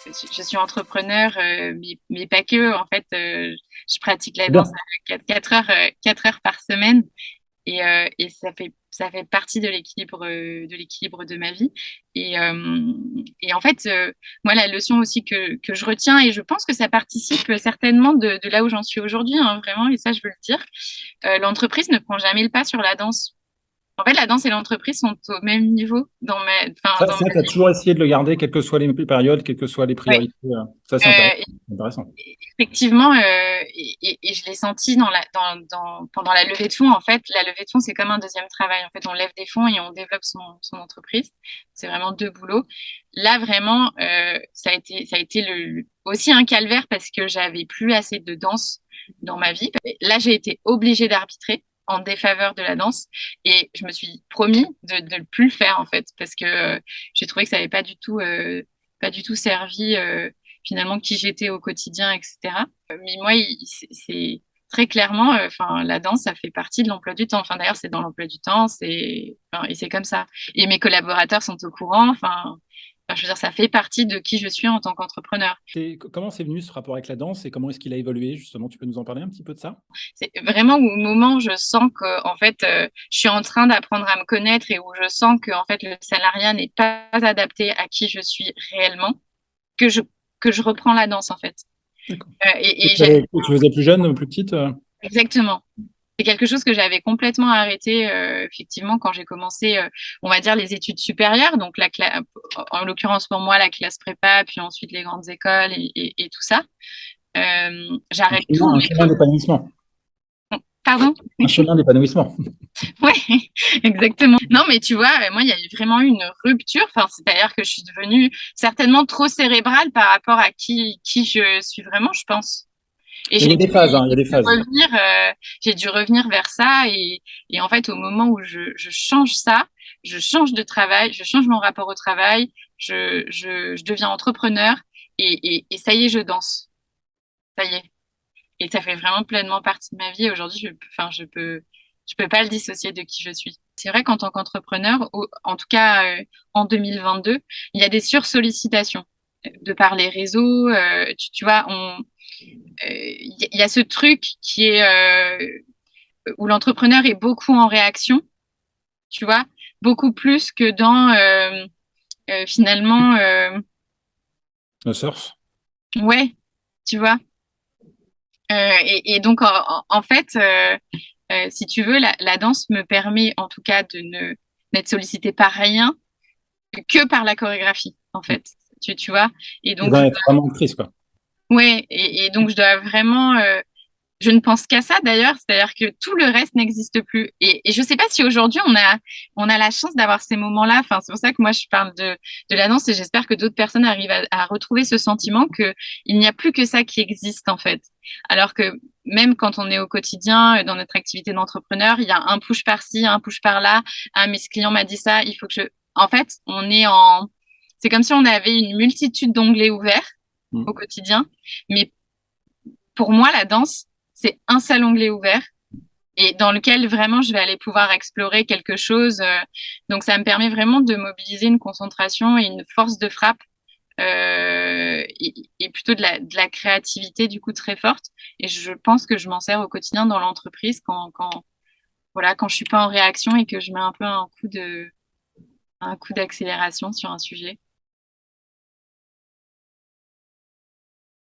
Je suis entrepreneur, mais pas que. En fait, je pratique la C'est danse bien. à 4 heures par semaine et ça fait partie de l'équilibre de ma vie. Et en fait, moi, la leçon aussi que je retiens, et je pense que ça participe certainement de là où j'en suis aujourd'hui, hein, vraiment, et ça, je veux le dire, l'entreprise ne prend jamais le pas sur la danse. En fait, la danse et l'entreprise sont au même niveau Ça, dans ça ma tu as vie. toujours essayé de le garder, quelles que soient les périodes, quelles que soient les Ouais. priorités. Ça, c'est intéressant. Euh, Intéressant. Effectivement, et je l'ai senti pendant la levée de fonds. En fait, la levée de fonds, c'est comme un deuxième travail. En fait, on lève des fonds et on développe son entreprise. C'est vraiment deux boulots. Là, vraiment, ça a été aussi un calvaire parce que j'avais plus assez de danse dans ma vie. Là, j'ai été obligée d'arbitrer en défaveur de la danse et je me suis promis de ne plus le faire en fait parce que j'ai trouvé que ça n'avait pas du tout servi. Finalement qui j'étais au quotidien, etc. Mais moi, c'est très clairement, enfin, la danse, ça fait partie de l'emploi du temps. Enfin, d'ailleurs, c'est dans l'emploi du temps, et c'est comme ça. Et mes collaborateurs sont au courant. Je veux dire, ça fait partie de qui je suis en tant qu'entrepreneur. Comment c'est venu ce rapport avec la danse et comment est-ce qu'il a évolué, justement? Tu peux nous en parler un petit peu de ça? C'est vraiment au moment où je sens que, en fait, je suis en train d'apprendre à me connaître et où je sens que, en fait, le salariat n'est pas adapté à qui je suis réellement, que je, que je reprends la danse, en fait. D'accord. Et, et j'ai, Que tu faisais plus jeune, plus petite? exactement. C'est quelque chose que j'avais complètement arrêté, effectivement, quand j'ai commencé, on va dire, les études supérieures. Donc, en l'occurrence, pour moi, la classe prépa, puis ensuite les grandes écoles et tout ça. J'arrête tout, Un mais chemin d'épanouissement. pardon? Un chemin d'épanouissement. Ouais, exactement. Non, mais tu vois, moi, il y a vraiment eu une rupture. Enfin, c'est-à-dire que je suis devenue certainement trop cérébrale par rapport à qui je suis vraiment, je pense. Et Mais il y a des phases, hein, il y a des phases. j'ai dû revenir vers ça. Et en fait, au moment où je change ça, je change de travail, je change mon rapport au travail, je deviens entrepreneur et ça y est, je danse. Ça y est. Et ça fait vraiment pleinement partie de ma vie. Et aujourd'hui, enfin, je peux pas le dissocier de qui je suis. C'est vrai qu'en tant qu'entrepreneur, en tout cas en 2022, il y a des sursollicitations de par les réseaux. Tu vois, il y a ce truc qui est où l'entrepreneur est beaucoup en réaction, tu vois, beaucoup plus que dans finalement, Le surf. ouais, tu vois. Et donc, en fait, si tu veux, la danse me permet en tout cas de ne n'être sollicitée par rien que par la chorégraphie, en fait. Tu vois? Et Et donc, d'en être vraiment actrice, quoi. ouais, et donc je dois vraiment je ne pense qu'à ça d'ailleurs, c'est-à-dire que tout le reste n'existe plus. Et je ne sais pas si aujourd'hui on a la chance d'avoir ces moments-là. Enfin, c'est pour ça que moi je parle de la danse et j'espère que d'autres personnes arrivent à retrouver ce sentiment que il n'y a plus que ça qui existe en fait. Alors que même quand on est au quotidien, dans notre activité d'entrepreneur, il y a un push par-ci, un push par-là. Ah, mais ce client m'a dit ça, il faut que je. En fait, c'est comme si on avait une multitude d'onglets ouverts Mm. au quotidien, mais pour moi, la danse, c'est un seul onglet ouvert et dans lequel vraiment je vais aller pouvoir explorer quelque chose. Donc ça me permet vraiment de mobiliser une concentration et une force de frappe et plutôt de la créativité du coup très forte. Et je pense que je m'en sers au quotidien dans l'entreprise voilà, quand je suis pas en réaction et que je mets un peu un coup d'accélération sur un sujet.